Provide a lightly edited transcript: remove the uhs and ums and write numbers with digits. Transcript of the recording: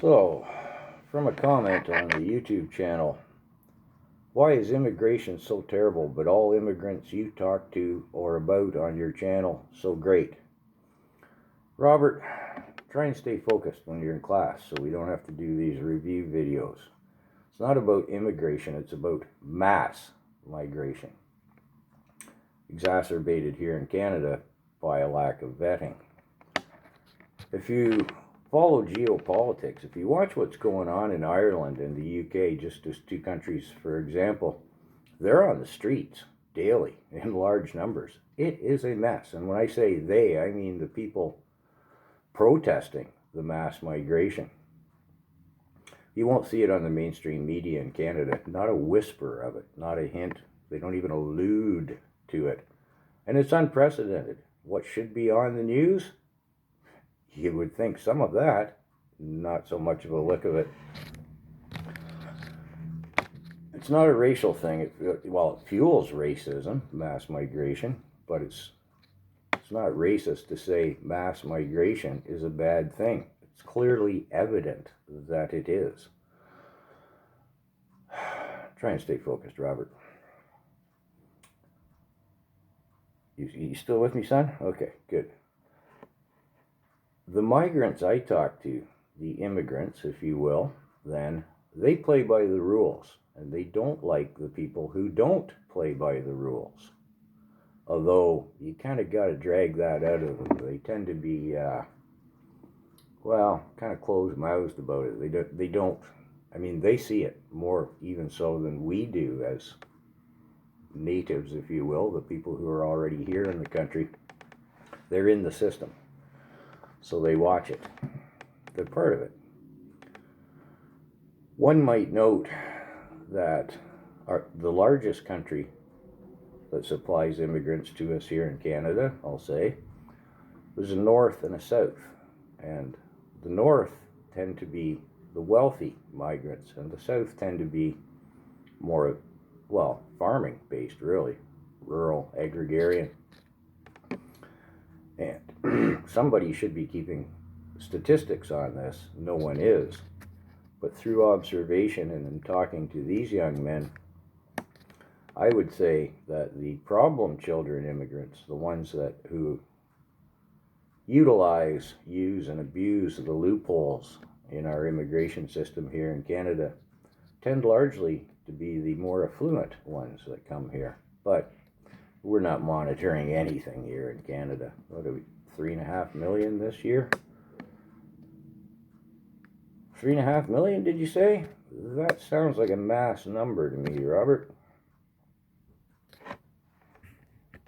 So, from a comment on the YouTube channel, why is immigration so terrible, but all immigrants you talk to or about on your channel so great? Robert, try and stay focused when you're in class so we don't have to do these review videos. It's not about immigration, it's about mass migration, exacerbated here in Canada by a lack of vetting. If you follow geopolitics, if you watch what's going on in Ireland and the UK, just as two countries for example, they're on the streets daily in large numbers. It is a mess. And when I say they, I mean the people protesting the mass migration. You won't see it on the mainstream media in Canada. Not a whisper of it, not a hint. They don't even allude to it. And it's unprecedented. What should be on the news? You would think some of that, not so much of a lick of it. It's not a racial thing. It fuels racism, mass migration, but it's not racist to say mass migration is a bad thing. It's clearly evident that it is. Try and stay focused, Robert. You still with me, son? Okay, good. The migrants I talk to, the immigrants, if you will, then they play by the rules, and they don't like the people who don't play by the rules. Although you kind of got to drag that out of them. They tend to be, kind of closed-mouthed about it. They don't. I mean, they see it more even so than we do as natives, if you will, the people who are already here in the country. They're in the system, so they watch it. They're part of it. One might note that the largest country that supplies immigrants to us here in Canada, I'll say, there's a north and a south. And the north tend to be the wealthy migrants, and the south tend to be more, farming based, really, rural, agrarian. And somebody should be keeping statistics on this. No one is. But through observation and in talking to these young men, I would say that the problem children immigrants, the ones who utilize, use, and abuse the loopholes in our immigration system here in Canada, tend largely to be the more affluent ones that come here. But we're not monitoring anything here in Canada. What are we, 3.5 million this year? 3.5 million, did you say? That sounds like a mass number to me, Robert.